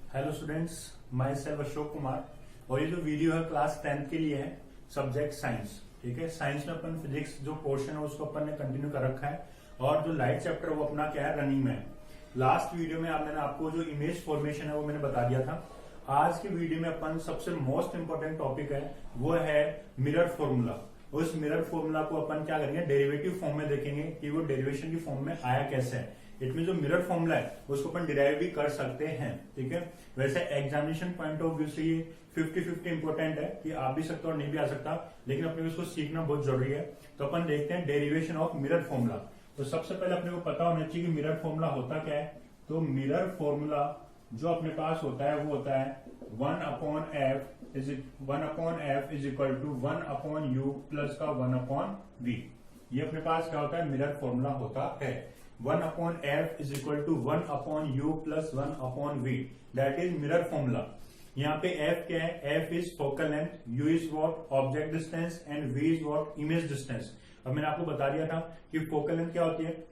Hello students, my self Ashok Kumar. और ये जो वीडियो है क्लास 10th के लिए है, सब्जेक्ट साइंस। ठीक है, साइंस में अपन फिजिक्स जो पोर्शन है उसको अपन ने कंटिन्यू कर रखा है और जो लाइट चैप्टर वो अपना क्या है, रनिंग में है। लास्ट वीडियो में मैंने आपको जो इमेज फॉर्मेशन है वो मैंने बता दिया था। आज की वीडियो में अपन सबसे मोस्ट इंपोर्टेंट टॉपिक है वो है मिरर फॉर्मूला। उस मिरर फॉर्मूला को अपन क्या करेंगे, डेरिवेटिव फॉर्म में देखेंगे कि वो डेरिवेशन की फॉर्म में आया कैसे है। इट मीन जो मिरर फॉर्मूला है उसको अपन डिराइव भी कर सकते हैं। ठीक है, वैसे एग्जामिनेशन पॉइंट ऑफ व्यू से ये 50-50 इंपोर्टेंट है कि आ भी सकता और नहीं भी आ सकता, लेकिन अपने को इसको सीखना बहुत जरूरी है। तो अपन देखते हैं डेरिवेशन ऑफ मिरर फॉर्मूला। तो सबसे पहले अपने को पता होना चाहिए कि मिरर फॉर्मूला होता क्या है। तो मिरर फॉर्मूला जो अपने पास होता है वो होता है 1/f is equal to 1/u plus का 1/v। ये अपने पास क्या होता है, मिरर फॉर्मूला होता है। 1/f is equal to 1/u plus 1/v, that is mirror formula. यहाँ पे f क्या है, f is focal length, u is what object distance and v is what image distance. अब मैंने आपको बता दिया था कि फोकल लेंथ क्या होती है,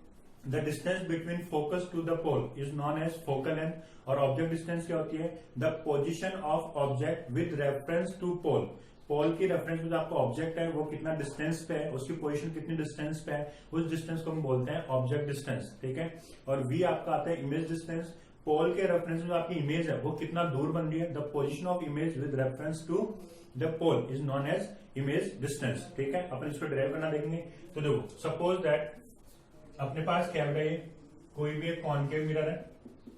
the distance between focus to the pole is known as focal length. और ऑब्जेक्ट डिस्टेंस क्या होती है, the position of object with reference to pole. Pole की रेफरेंस में जो आपका ऑब्जेक्ट है वो कितना डिस्टेंस पे है, उसकी पोजीशन कितनी डिस्टेंस पे है, उस डिस्टेंस को हम बोलते हैं ऑब्जेक्ट डिस्टेंस। ठीक है, और v आपका आता है इमेज डिस्टेंस। पोल के रेफरेंस में जो आपकी इमेज है वो कितना दूर बन रही है, the position of image with reference to the pole is non as image distance. ठीक है, अपन इसको डिराइव करना देखेंगे। तो देखो, सपोज दैट अपने पास कैमरा है, कोई भी एक कॉनकेव मिरर है।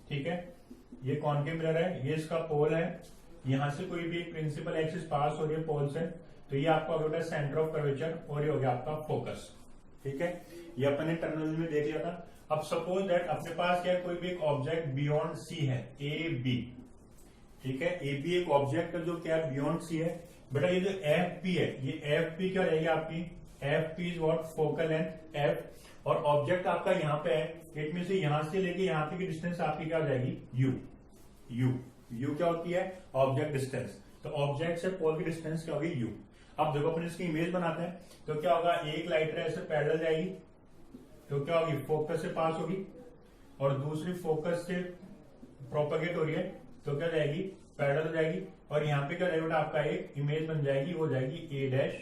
ठीक है, ये कॉनकेव मिरर है, ये इसका पोल है, यहां से कोई भी प्रिंसिपल एक्सिस पास हो रही है पोल से, तो ये आपका हो गया सेंटर ऑफ कर्वेचर और ये हो गया आपका फोकस। ठीक है, ये अपन ने टर्मिनोलॉजी में देख लिया था। अब सपोज दैट अपने पास क्या है, कोई भी एक ऑब्जेक्ट बियॉन्ड सी है, ए बी। ठीक है, ए बी एक ऑब्जेक्ट है जो क्या है, बियॉन्ड सी है। बेटा ये जो एफ पी है, ये एफ पी क्या रहेगी आपकी, F P is what focal length F, और ऑब्जेक्ट आपका यहाँ पे है। इट मीन से यहां से लेके यहाँ पे की डिस्टेंस आपकी क्या हो जाएगी, यू। यू क्या होती है, ऑब्जेक्ट डिस्टेंस। तो ऑब्जेक्ट से पोल की डिस्टेंस क्या होगी, यू। अब देखो अपन इसकी इमेज बनाते हैं, तो क्या होगा, एक लाइट रे ऐसे पैरेलल जाएगी, तो क्या होगी, फोकस से पास होगी, और दूसरी फोकस से प्रोपेगेट हो रही है, तो क्या जाएगी, पैरेलल जाएगी। और यहाँ पे क्या जाएगा बेटा, आपका एक इमेज बन जाएगी, वो जाएगी ए डैश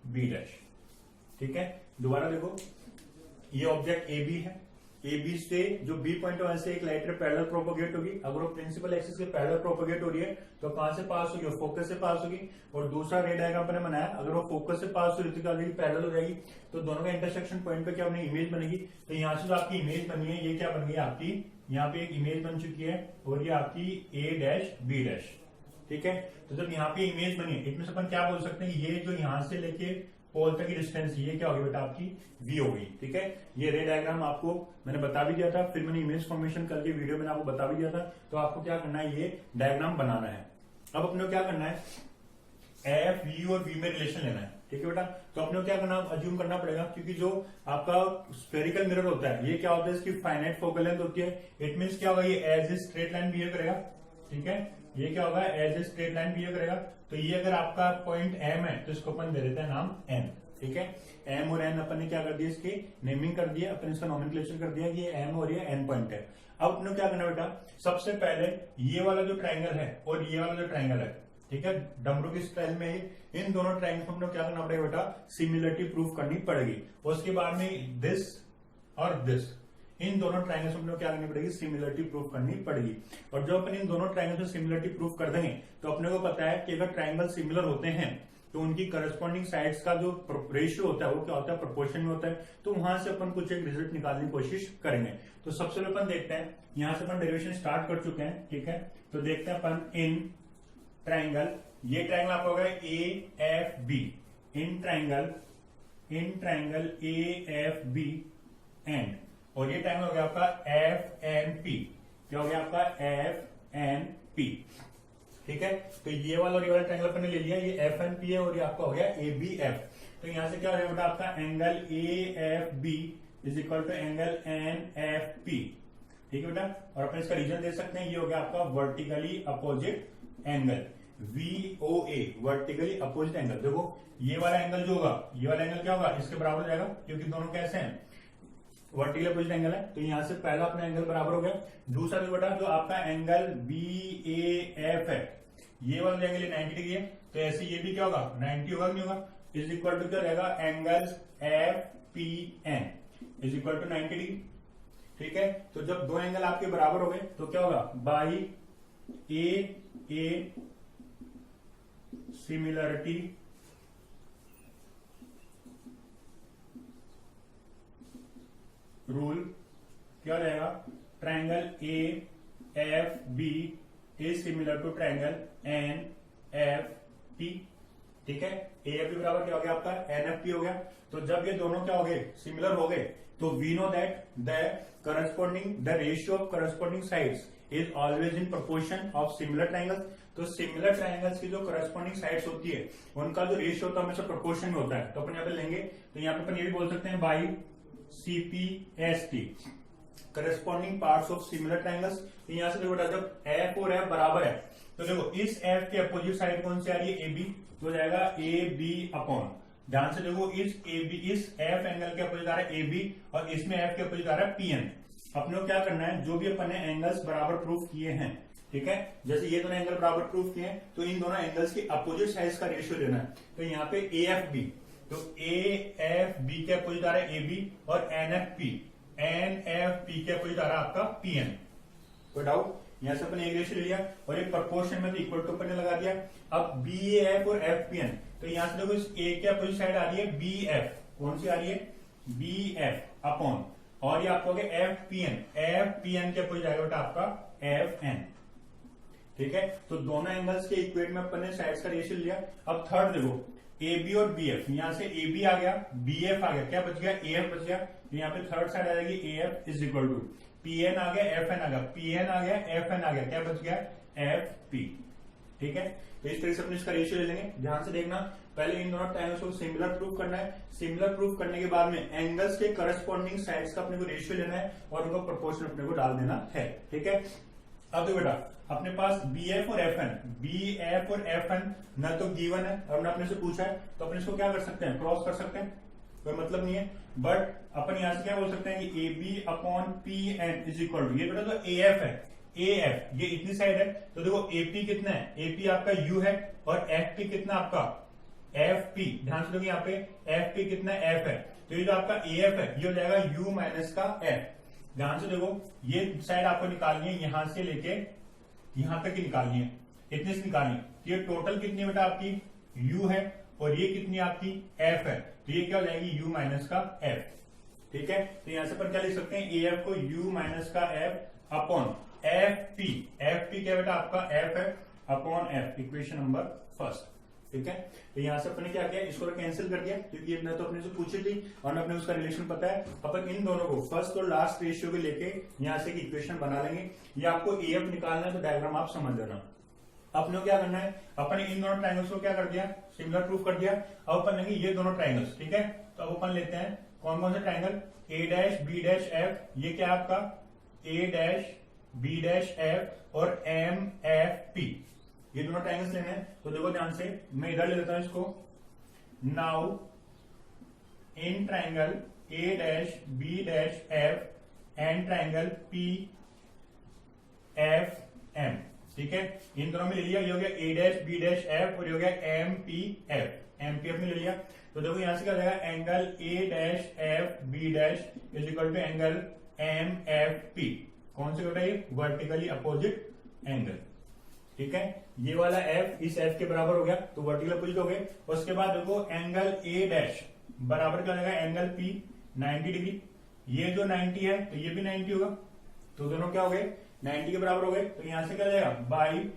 बी डैश। ठीक है, दोबारा देखो, ये ऑब्जेक्ट ए बी है, ए बी से जो बी पॉइंट है वहां से एक लाइट रे पैरेलल प्रोपोगेट होगी। अगर वो प्रिंसिपल एक्सिस के पैरेलल प्रोपोगेट हो रही है तो कहां से पास होगी, फोकस से पास होगी। और दूसरा रे डायग्राम पर बनाया, अगर वो फोकस से पास हो रही है तो पैरेलल हो जाएगी। तो दोनों का इंटरसेक्शन पॉइंट पे क्या बनी, इमेज बनेगी। तो यहाँ से जो आपकी इमेज बनी है, ये क्या बन गई आपकी, यहाँ पे एक इमेज बन चुकी है और ये आपकी ए डैश बी डैश। ठीक है, तो जब यहाँ पे इमेज बनी है, इसमें से अपन क्या बोल सकते हैं, ये जो यहाँ से लेके पोल तक की डिस्टेंस ये क्या होगी बेटा, आपकी v होगी। ठीक है, ये रे डायग्राम आपको मैंने बता भी दिया था, फिर मैंने इमेज फॉर्मेशन करके वीडियो में आपको बता भी दिया था। तो आपको क्या करना है, ये डायग्राम बनाना है। अब अपने को क्या करना है, एफ वी और v में रिलेशन लेना है। ठीक है बेटा, तो अपने को क्या करना, अज्यूम करना पड़ेगा, क्योंकि जो आपका स्फेरिकल मिरर होता है ये क्या होता है, इसकी फाइनाइट फोकल लेंथ होती है। इट मीन्स क्या होगा, ये as a straight line behave करेगा। ठीक है, ये क्या होगा, as a straight line behave करेगा। तो ये अगर आपका पॉइंट एम है तो इसको अपन दे देते हैं नाम एन। ठीक है, एम और एन अपन ने क्या कर दिया, इसकी नेमिंग कर दिया, अपन इसका नोमेनक्लेचर कर दिया कि ये एम और ये एन पॉइंट है। अब अपने क्या करना बेटा, सबसे पहले ये वाला जो ट्राइंगल है और ये वाला जो ट्राइंगल है, ठीक है, डमरू की स्टाइल में इन दोनों ट्राइंगल को अपने क्या करना पड़ेगा बेटा, सिमिलरिटी प्रूफ करनी पड़ेगी। उसके बाद में दिस और दिस, इन दोनों ट्राइंगल्स में क्या करनी पड़ेगी, सिमिलरिटी प्रूफ करनी पड़ेगी। और जब अपन इन दोनों ट्राइंगल्स में सिमिलरिटी प्रूफ कर देंगे तो अपने को पता है कि अगर ट्राइंगल सिमिलर होते हैं तो उनकी करस्पॉन्डिंग साइड्स का जो रेशियो होता है वो क्या होता है, प्रोपोर्शन में होता है। तो वहां से अपन कुछ एक रिजल्ट निकालने की कोशिश करेंगे। तो सबसे पहले अपन देखते हैं, यहां से अपन डेरिवेशन स्टार्ट कर चुके हैं। ठीक है, तो देखते हैं अपन इन ट्राइंगल, ये ट्राइंगल आपका होगा A F B, in triangle A F B and, और ये ट्राइंगल हो गया आपका एफ एन पी। क्या हो गया आपका, एफ एन पी। ठीक है, तो ये वाला और ये वाला ट्राइंगल अपन ने ले लिया, ये एफ एन पी है और ये आपका हो गया ए बी एफ। तो यहां से क्या हो जाएगा आपका, angle A F B is equal to angle N F P. ठीक है बेटा, और अपन इसका रीजन दे सकते हैं, ये हो गया आपका vertically opposite angle, VOA, vertically opposite angle. देखो ये वाला एंगल जो होगा, ये वाला एंगल क्या होगा, इसके बराबर हो जाएगा, क्योंकि दोनों कैसे हैं, वर्टिकल अपोजिट एंगल है, तो यहां से पहला अपना एंगल बराबर हो गया। दूसरा भी बेटा जो आपका एंगल BAF है, ये वाला एंगल 90 डिग्री है, तो ऐसे ये भी क्या होगा 90 होगा, नहीं होगा, इज इक्वल टू क्या रहेगा angle FPN is equal to 90 degree. ठीक है, तो जब दो एंगल आपके बराबर हो गए तो क्या होगा, बाई ए सिमिलरिटी रूल क्या रहेगा, triangle AFB is similar to triangle NFP। ठीक है, AFB बराबर क्या हो गया आपका NFP हो गया। तो जब ये दोनों क्या हो गए, सिमिलर हो गए, तो we know that the ratio of corresponding sides is always in proportion of similar triangles. तो सिमिलर ट्रायंगल्स की जो करस्पॉन्डिंग साइड्स होती है उनका जो रेशियो होता है हमेशा प्रोपोर्शन में होता है। तो अपन यहाँ पे लेंगे, तो यहाँ पे अपन ये भी बोल सकते हैं by CPST corresponding parts of similar triangles. तो यहां से देखो जब F और F बराबर है, तो देखो इस F के अपोजिट साइड कौन सी आ रही है, AB, तो हो जाएगा AB अपॉन, ध्यान से देखो इस F एंगल के अपोजिट आ रहा है AB और इसमें F के अपोजिट आ रहा है PN। अपने को क्या करना है, जो भी अपन ने एंगल्स बराबर प्रूफ किए हैं, ठीक है, जैसे ये दोनों एंगल बराबर प्रूफ किए हैं, तो इन दोनों एंगल्स के अपोजिट साइड्स का रेशियो लेना है। तो यहाँ पे AFB, तो AFB के अपोजिट आ रहा है AB और NFP के अपोजिट आ रहा है आपका PN। कोई डाउट, यहां से अपन एक रेशियो ले लिया और एक प्रोपोर्शन में तो इक्वल टू अपन ने लगा दिया। अब BAF और FPN, तो यहां से देखो इस A के अपोजिट साइड आ रही है BF, कौन सी आ रही है BF अपॉन, और ये आपको हो गया FPN के अपोजिट आएगा बेटा आपका FN। ठीक है, तो दोनों एंगल्स के इक्वेट में अपन ने साइड्स का रेशियो लिया। अब थर्ड देखो AB और BF, यहां से AB आ गया, BF आ गया, क्या बच गया AF बच गया। तो यहाँ पे थर्ड साइड आ जाएगी AF is equal to PN आ गया, FN आ गया, PN आ गया, FN आ गया, क्या बच गया FP। ठीक है, तो इस तरीके से अपने इसका रेशियो ले लेंगे। ध्यान से देखना, पहले इन दोनों टाइम्स को सिमिलर प्रूफ करना है, सिमिलर प्रूफ करने के बाद में एंगल्स के करस्पॉन्डिंग साइड्स का अपने को रेशियो लेना है और उनको प्रोपोर्शन अपने को डाल देना है। ठीक है, अब तो बेटा अपने पास BF और FN न तो गिवन है और न अपने से पूछा है, तो अपने इसको क्या कर सकते हैं, क्रॉस कर सकते हैं, कोई मतलब नहीं है। बट अपन यहां से क्या बोल सकते हैं कि AB upon PN is equal to, ये बेटा तो AF है, AF ये इतनी साइड है, तो देखो AP कितना है, AP आपका U है और FP कितना आपका FP। ध्यान से देखो यहाँ पे FP कितना F है, तो ये जो आपका AF है ये हो जाएगा U माइनस का F। ध्यान से देखो ये साइड आपको निकालनी है, यहां से लेके यहां तक की निकालनी है, इतने से निकालनी है। ये टोटल कितनी बेटा आपकी U है और ये कितनी आपकी F है, तो ये क्या हो जाएगी U माइनस का F। ठीक है, तो यहां से पर क्या लिख सकते हैं, AF को U माइनस का F अपॉन FP क्या बेटा आपका F है upon F, equation number first. ठीक है, तो यहां से अपने क्या किया, इसको कैंसिल कर दिया क्योंकि न तो अपने से पूछी थी और अपने उसका रिलेशन पता है। अपन इन दोनों को फर्स्ट और लास्ट रेशियो के लेके यहां से इक्वेशन बना लेंगे। ये आपको AF निकालना है, तो डायग्राम आप समझ लेना। अपने को क्या करना है, अपन इन दोनों ट्राइंगल्स को क्या कर दिया, सिमिलर प्रूफ कर दिया। अब अपन लेंगे ये दोनों ट्राइंगल्स, ठीक है, तो अब अपन लेते हैं कौन कौन से ट्राइंगल, A', B', F, ये क्या आपका A', B', F और MFP, ये दोनों ट्राइंगल्स लेने हैं। तो देखो ध्यान से, मैं इधर ले लेता हूं इसको। Now in triangle A', B', F and triangle PFM, ठीक है, इन दोनों में ले लिया, ये हो गया A', B', F और ये हो गया MPF में ले लिया। तो देखो यहां से क्या हो जाएगा, angle A', is equal to angle MFP, कौन से बेटा ये वर्टिकली अपोजिट एंगल। ठीक है, ये वाला F इस F के बराबर हो गया, तो वर्टिकल अपोजिट हो गए। उसके बाद देखो एंगल A' बराबर क्या हो जाएगा, एंगल P 90 डिग्री, ये जो 90 है तो ये भी 90 होगा, तो दोनों क्या हो गए 90 के बराबर हो गए। तो यहां से क्या जाएगा, बाई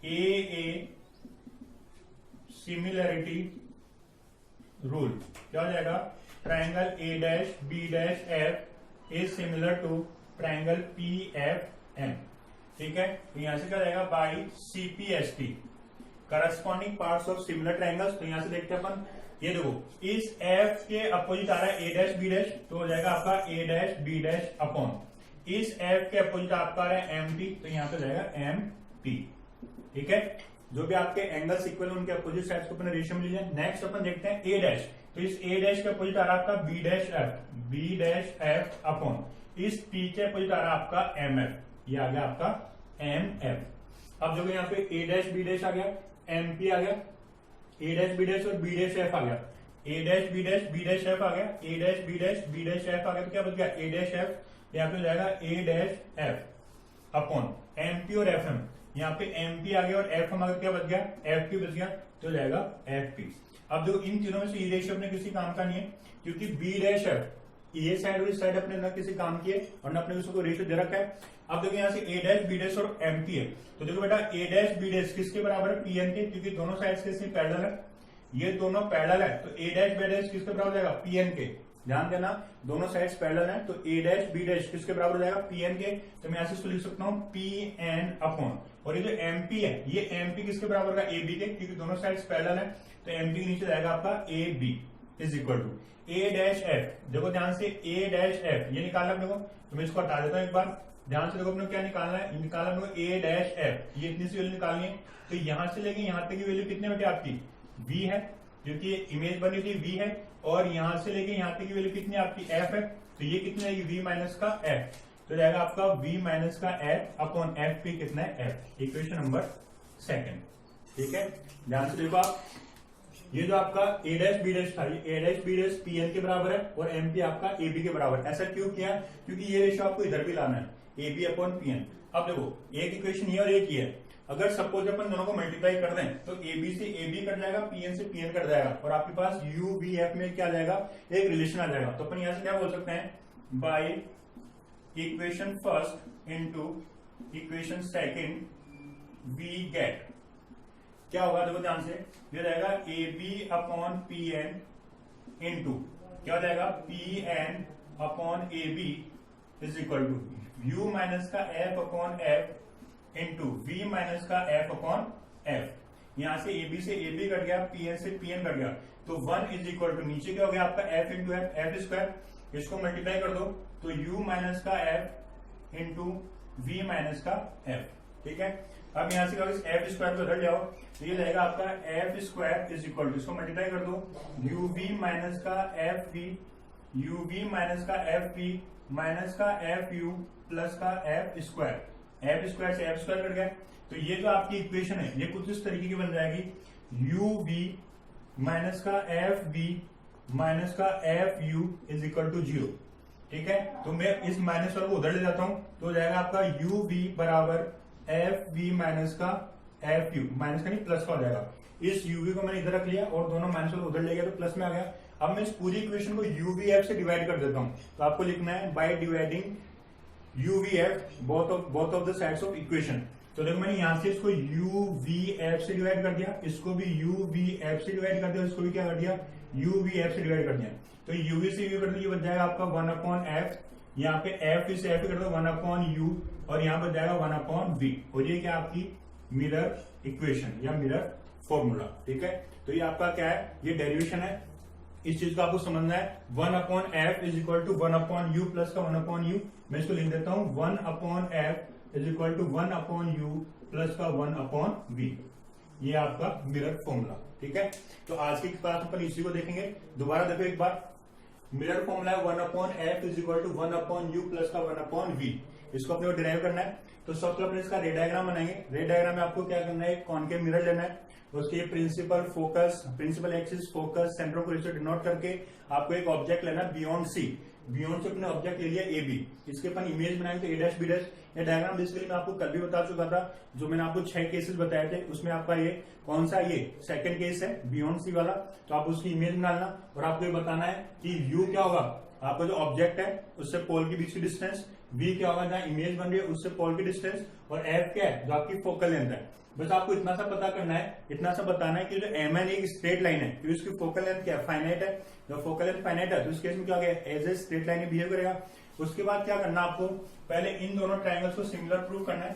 AA सिमिलरिटी रूल क्या हो जाएगा, triangle A', B', F is similar to triangle PFM। ठीक है, तो यहां से क्या जाएगा, by CPST corresponding parts of similar triangles. तो यहां से देखते हैं अपन, ये देखो इस F के अपोजिट आ रहा है A', B', तो हो जाएगा आपका A', B' अपॉन, इस F के अपोजिट आपका आ रहा है MP, तो यहां पे जाएगा MP। ठीक है, जो भी आपके एंगल्स इक्वल उनके अपोजिट साइड्स को अपने रेशियो में लीजिए। नेक्स्ट अपन देखते हैं तो इस ए डैश के अपोजिट आ रहा है आपका बी डैश एफ अपॉन इस पी के अपोजिट आ रहा है आपका एम एफ, ये आ गया आपका एम एफ। अब देखो यहाँ पे ए डैश बी डैश आ गया, एम पी आ गया, ए डैश बी डैश और बी डैश एफ आ गया, ए डैश बी डैश एफ आ गया, ए डैश बी डैश एफ आ गया। तो क्या बच गया ए डैश एफ, यहाँ पे हो जाएगा A dash F upon M P और एफ एम, यहाँ पे एम पी आ गया और एफ एम आ गया, क्या बच गया एफ पी बच गया, तो हो जाएगा एफ पी। अब देखो इन तीनों में से ये रेशियो अपने किसी काम का नहीं है, क्योंकि बी डैश एफ ये साइड और इस साइड अपने न किसी काम की है और न अपने किसी को रेशियो दे रखा है। अब देखो यहाँ से ए डैश बी डैश और एम पी है, तो देखो बेटा ए डैश बी डैश किसके बराबर है पी एन के, क्योंकि दोनों साइड किसके पैरेलल है, ये दोनों पैरेलल है, तो ए डैश बी डैश किसके बराबर हो जाएगा पी एन के। ध्यान देना दोनों साइड्स पैरेलल है, तो ए डैश बी डैश किसके बराबर हो जाएगा पी एन के। तो मैं ऐसे इसको लिख सकता हूँ पी एन अपॉन, और ये जो एम पी है ये एम पी किसके बराबर का ए बी के, क्योंकि दोनों साइड्स पैरेलल है, तो एम पी के नीचे जाएगा आपका A B is equal to A dash F. देखो ध्यान से ए डैश एफ ये निकालना अपने को, तो मैं इसको हटा देता हूँ एक बार। ध्यान से देखो अपने क्या निकालना है, निकालना अपने को ए डैश एफ, ये इतनी सी वैल्यू निकालनी है। तो यहां से लेके यहां तक की वैल्यू कितने बेटे आपकी v है, क्योंकि इमेज बनी थी v है, और यहां से लेके यहां तक की वैल्यू कितनी आपकी f है, तो ये कितनी आएगी v माइनस का f, तो जाएगा आपका v माइनस का f अपॉन एफ पी कितना है f, इक्वेशन नंबर सेकंड। ठीक है, ध्यान से देखो आप, ये जो आपका ए डैश बी डैश था ये A dash B dash P N के बराबर है और एम पी आपका ए बी के बराबर। ऐसा क्यों किया, क्योंकि ये रेशियो आपको इधर भी लाना है A B upon P N. अब देखो एक इक्वेशन ये और एक ही है, अगर सपोज अपन दोनों को मल्टीप्लाई कर दें तो ए बी से ए बी कट जाएगा, पी एन से पी एन कट जाएगा, और आपके पास यू बी एफ में क्या आ जाएगा एक रिलेशन आ जाएगा। तो अपन यहां से क्या बोल सकते हैं, by equation first into equation second we get, क्या होगा देखो ध्यान से, ये जाएगा A B upon P N into क्या हो जाएगा P N upon A B is equal to U minus का F upon F into V minus का एफ अपॉन एफ। यहां से ए बी से ए बी कट गया, पी एन से पी एन कट गया, तो 1 इज इक्वल टू नीचे क्या हो गया आपका F into F, F square, इसको मल्टीप्लाई कर दो तो यू माइनस का एफ इंटू वी माइनस का एफ। ठीक है, अब यहां से इस एफ स्क्वायर को उधर ले आओ, तो ये रहेगा आपका F square is equal to, इसको मल्टीप्लाई कर दो यू वी माइनस का F V, U V minus का एफ वी माइनस का एफ यू प्लस का एफ स्क्वायर, एफ स्क्वायर से एफ स्क्वायर कट गया। तो ये जो आपकी इक्वेशन है ये कुछ इस तरीके की बन जाएगी, यू वी माइनस का एफ वी माइनस का F U is equal to 0। ठीक है, तो मैं इस माइनस वाले को उधर ले जाता हूं, तो हो जाएगा आपका यू वी बराबर एफ वी माइनस का एफ यू, माइनस का नहीं प्लस का हो जाएगा। इस यूवी को मैंने इधर रख लिया और दोनों माइनस को उधर ले गया तो प्लस में आ गया। अब मैं इस पूरी इक्वेशन को यूवी एफ से डिवाइड कर देता हूं, तो आपको लिखना है by dividing UV F both of the sides of equation. तो देखो मैंने यहां से इसको यूवी एफ से डिवाइड कर दिया, इसको भी यूवी एफ से डिवाइड कर दिया, इसको भी क्या कर दिया यूवी एफ से डिवाइड कर दिया। तो यूवी से यूवी कर दिया, बच जाएगा आपका 1 अपॉन एफ, यहाँ पे एफ से एफ कर दो 1 अपॉन यू, और यहाँ पर जाएगा 1 अपॉन वी, और ये क्या आपकी मिरर इक्वेशन या मिरर फॉर्मूला। ठीक है, तो ये आपका क्या है, ये डेरिवेशन है, इस चीज को आपको समझना है। 1 upon F is equal to 1 upon U plus का 1 अपॉन यू, मैं इसको लिख देता हूं 1 upon F is equal to 1 upon U plus का 1 अपॉन वी, ये आपका मिरर फॉर्मूला। ठीक है, तो आज की क्लास अपन इसी को देखेंगे। दोबारा देखो एक बार, मिरर फॉर्मूला है 1 upon F is equal to 1 upon U plus का 1 अपॉन वी, इसको अपने को डिराइव करना है। तो सबसे पहले इसका रे डायग्राम बनाएंगे। रे डायग्राम में आपको क्या करना है, कॉनकेव मिरर लेना है, उसके principal focus, principal axis, focus, centre of radius denote करके आपको एक ऑब्जेक्ट लेना है बियॉन्ड सी। बियॉन्ड से अपने ऑब्जेक्ट ले लिया ए बी, इसके अपन इमेज बनाएंगे तो ए डैश बी डैश। ये डायग्राम बेसिकली मैं आपको कल भी बता चुका था, जो मैंने आपको 6 केसेस बताए थे, उसमें आपका ये कौन सा, ये सेकंड केस है बियॉन्ड सी वाला। तो आप उसकी इमेज बनाना और आपको ये बताना है कि यू क्या होगा, आपका जो ऑब्जेक्ट है उससे पोल के बीच की डिस्टेंस, वी क्या होगा जहां इमेज बन रही है उससे पोल की डिस्टेंस, और एफ क्या है जो आपकी फोकल लेंथ है। बस आपको इतना सा पता करना है, इतना सा बताना है कि जो एम एन एक स्ट्रेट लाइन है, तो इसकी फोकल लेंथ क्या है, फाइनाइट है। जब फोकल लेंथ फाइनाइट है तो इस केस में क्या हो गया, as a straight line behave करेगा। उसके बाद क्या करना आपको, पहले इन दोनों ट्राइंगल्स को सिमिलर प्रूव करना है,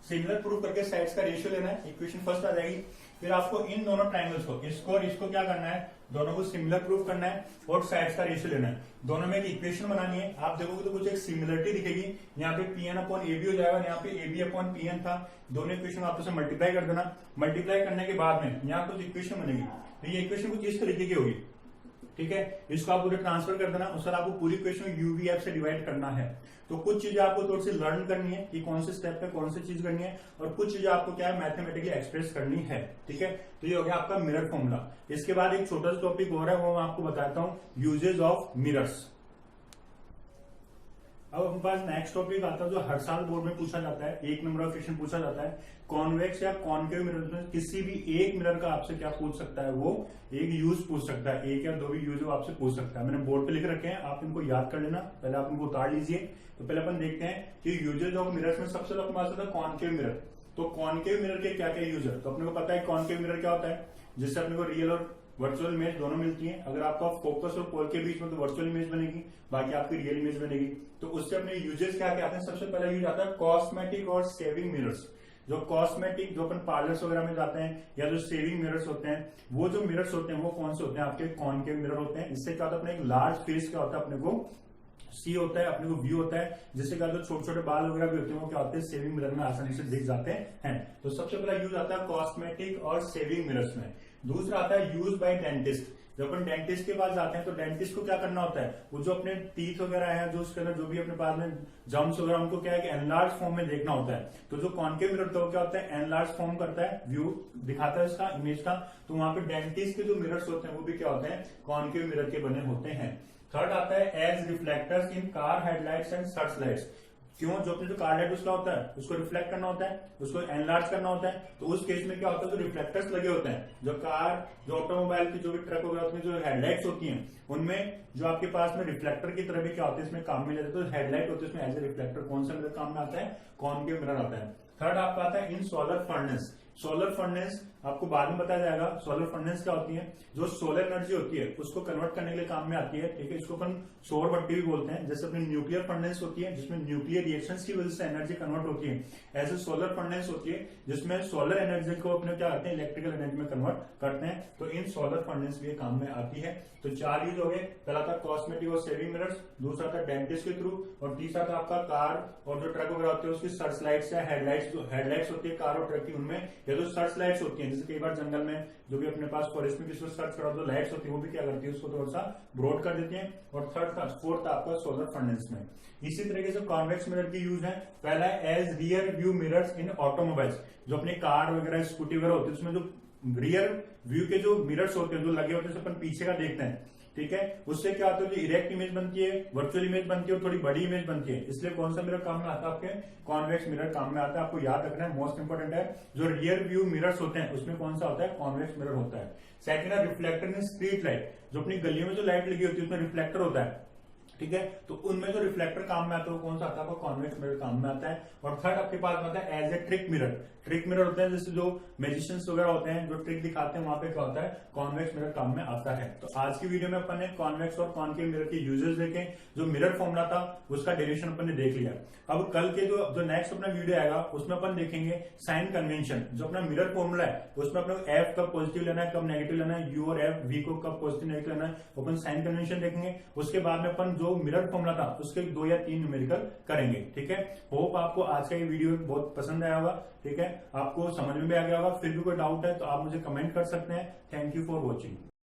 सिमिलर प्रूव करके साइड्स का रेशियो लेना है, इक्वेशन फर्स्ट आ जाएगी। फिर आपको इन दोनों ट्राइंगल्स को, इसको और इसको क्या करना है, दोनों को सिमिलर प्रूव करना है और साइड्स का रेशियो लेना है। दोनों में एक इक्वेशन बनानी है, आप देखोगे तो कुछ एक सिमिलरिटी दिखेगी, यहाँ पे P N upon A B हो जाएगा, यहाँ पे A B upon P N था। दोनों इक्वेशन आपस में मल्टीप्लाई कर देना। मल्टीप्लाई करने के बाद में यहाँ कुछ इक्वेशन बनेगी, तो ये इक्वेशन कुछ इस तरीके की होगी, ठीक है, इसको आप उधर ट्रांसफर कर देना, उसके बाद आपको पूरी क्वेश्चन यूवीएफ से डिवाइड करना है। तो कुछ चीजें आपको थोड़ी सी लर्न करनी है कि कौन से स्टेप पे कौन सी चीज करनी है, और कुछ चीजें आपको क्या है मैथमेटिकली एक्सप्रेस करनी है। ठीक है, तो ये हो गया आपका मिरर फॉर्मूला। इसके बाद एक छोटा सा टॉपिक हो रहा है, वो मैं आपको बताता हूँ, यूजेज ऑफ मिरर्स। अब हमारे पास नेक्स्ट टॉपिक आता है जो हर साल बोर्ड में पूछा जाता है, 1 नंबर ऑफ क्वेश्चन पूछा जाता है। कॉन्वेक्स या कॉनकेव मिरर में किसी भी एक मिरर का आपसे क्या पूछ सकता है, वो एक यूज पूछ सकता है, एक या दो भी यूज वो आपसे पूछ सकता है। मैंने बोर्ड पे लिख रखे हैं, आप इनको याद कर लेना, पहले आप इनको उतार लीजिए। तो पहले अपन देखते हैं कि यूजेज ऑफ मिरर्स में सबसे ज्यादा पास होता है कॉनकेव मिरर। तो कॉनकेव मिरर के क्या क्या यूज है, तो अपने को पता है कॉनकेव मिरर क्या होता है, जिससे अपने को रियल और वर्चुअल इमेज दोनों मिलती है। अगर आपका फोकस और पोल के बीच में तो वर्चुअल इमेज बनेगी, बाकी आपकी रियल इमेज बनेगी। तो उससे अपने यूजेस क्या क्या आते हैं, सबसे पहला यूज आता है कॉस्मेटिक और सेविंग मिरर्स। जो कॉस्मेटिक जो अपन पार्लर्स वगैरह में जाते हैं, या जो सेविंग मिरर्स होते हैं, वो जो मिरर्स होते हैं वो कौन से होते हैं, आपके कॉनकेव मिरर होते हैं। इससे क्या होता है, अपने एक लार्ज फेस क्या होता है, अपने को सी होता है, अपने को व्यू होता है, जिससे क्या जो छोटे छोटे बाल वगैरह भी होते हैं वो क्या होते हैं सेविंग मिरर में आसानी से दिख जाते हैं। तो सबसे पहला यूज आता है कॉस्मेटिक और सेविंग मिरर्स में। दूसरा आता है यूज बाय डेंटिस्ट। जब अपन डेंटिस्ट के पास जाते हैं तो डेंटिस्ट को क्या करना होता है, वो जो अपने टीथ वगैरह है, जो उसके अंदर जो भी अपने पास में जम्स वगैरह, उनको क्या है कि एनलार्ज फॉर्म में देखना होता है। तो जो कॉनकेव मिरर होता है क्या होता है, एनलार्ज फॉर्म करता है, व्यू दिखाता है इसका इमेज का। तो वहां पे डेंटिस्ट के जो मिरर्स होते हैं वो भी क्या होते हैं, कॉनकेव मिरर के बने होते हैं। थर्ड आता है as reflectors in car headlights and search lights. क्यों, जो अपने जो कार लाइट उसका होता है उसको रिफ्लेक्ट करना होता है, उसको एनलार्ज करना होता है। तो उस केस में क्या होता है, जो रिफ्लेक्टर्स लगे होते हैं, जो कार जो ऑटोमोबाइल की जो भी ट्रक वगैरह उसमें जो हेडलाइट्स होती हैं, उनमें जो आपके पास में रिफ्लेक्टर की तरह भी क्या होता है इसमें काम में लेते हैं। तो हेडलाइट होती है, उसमें एज ए रिफ्लेक्टर कौन सा मिरर काम में आता है, कॉनकेव मिरर आता है। थर्ड आपका आता है इन सोलर फर्नेस। सोलर फर्नेस आपको बाद में बताया जाएगा। सोलर फर्नेस क्या होती है, जो सोलर एनर्जी होती है उसको कन्वर्ट करने के लिए काम में आती है। ठीक है, इसको अपन सौर भट्टी भी बोलते हैं। जैसे अपनी न्यूक्लियर फर्नेस होती है जिसमें न्यूक्लियर रिएक्शंस की वजह से एनर्जी कन्वर्ट होती है, ऐसे सोलर फर्नेस होती है जिसमें सोलर एनर्जी को अपने क्या करते हैं, इलेक्ट्रिकल एनर्जी में कन्वर्ट करते हैं। तो इन सोलर फर्नेस भी काम में आती है। तो 4 यूज हो गए, पहला था कॉस्मेटिक और सेविंग मिरर्स, दूसरा था डेंटिस्ट के थ्रू, और तीसरा था आपका कार और जो ट्रक वगैरह होते हैं उसकी सर्च लाइट्स या हेडलाइट्स। जो हेडलाइट्स होती है कार और ट्रक की, उनमें या तो सर्च लाइट्स होती है, जैसे कई बार जंगल में जो भी अपने पास फॉरेस्ट में किसी को सर्च करा तो लाइट्स होती है, वो भी क्या करती है उसको थोड़ा सा ब्रॉड कर देती है। और फोर्थ आपका सोलर फर्नेस में। इसी तरीके से कॉन्वेक्स मिरर की यूज है। पहला है as rear view mirrors in automobiles. जो अपनी कार वगैरह स्कूटी वगैरह होती है उसमें जो रियर व्यू के जो मिरर्स होते हैं जो लगे होते हैं, अपन पीछे का देखते हैं। ठीक है, उससे क्या होता है, जो इरेक्ट इमेज बनती है, वर्चुअल इमेज बनती है और थोड़ी बड़ी इमेज बनती है। इसलिए कौन सा मिरर काम में आता है, आपके कॉन्वेक्स मिरर काम में आता है। आपको याद रखना है, मोस्ट इंपोर्टेंट है। जो रियर व्यू मिरर्स होते हैं उसमें कौन सा होता है, कॉन्वेक्स मिरर होता है। सेकंड है रिफ्लेक्टर इन स्ट्रीट लाइट। जो अपनी गलियों में जो लाइट लगी होती है उसमें रिफ्लेक्टर होता है। ठीक है, तो उनमें जो रिफ्लेक्टर काम में आता है वो कौन सा आता है, कॉन्वेक्स मिरर काम में आता है। और थर्ड आपके पास आता है as a trick mirror. Trick mirror होते हैं जैसे जो मैजिशियंस वगैरह होते हैं जो ट्रिक दिखाते हैं, वहां पे क्या होता है, कॉन्वेक्स मिरर काम में आता है। तो आज की वीडियो में अपन ने कॉन्वेक्स और कॉनकेव मिरर के यूजेस देखे, जो मिरर फॉर्मूला था उसका डेरिवेशन अपन ने देख लिया। अब कल के जो नेक्स्ट अपना वीडियो आएगा उसमें अपन देखेंगे साइन कन्वेंशन। जो अपना मिरर फॉर्मूला है उसमें अपने एफ कब पॉजिटिव लेना है, कब नेगेटिव लेना है, यू और एफ वी को कब पॉजिटिव नेगेटिव लेना है, अपन साइन कन्वेंशन देखेंगे। उसके बाद में अपन जो मिरर फॉर्मूला था उसके 2 या 3 न्यूमेरिकल करेंगे। ठीक है, होप आपको आज का ये वीडियो बहुत पसंद आया होगा। ठीक है, आपको समझ में भी आ गया होगा। फिर भी कोई डाउट है तो आप मुझे कमेंट कर सकते हैं। Thank you for watching.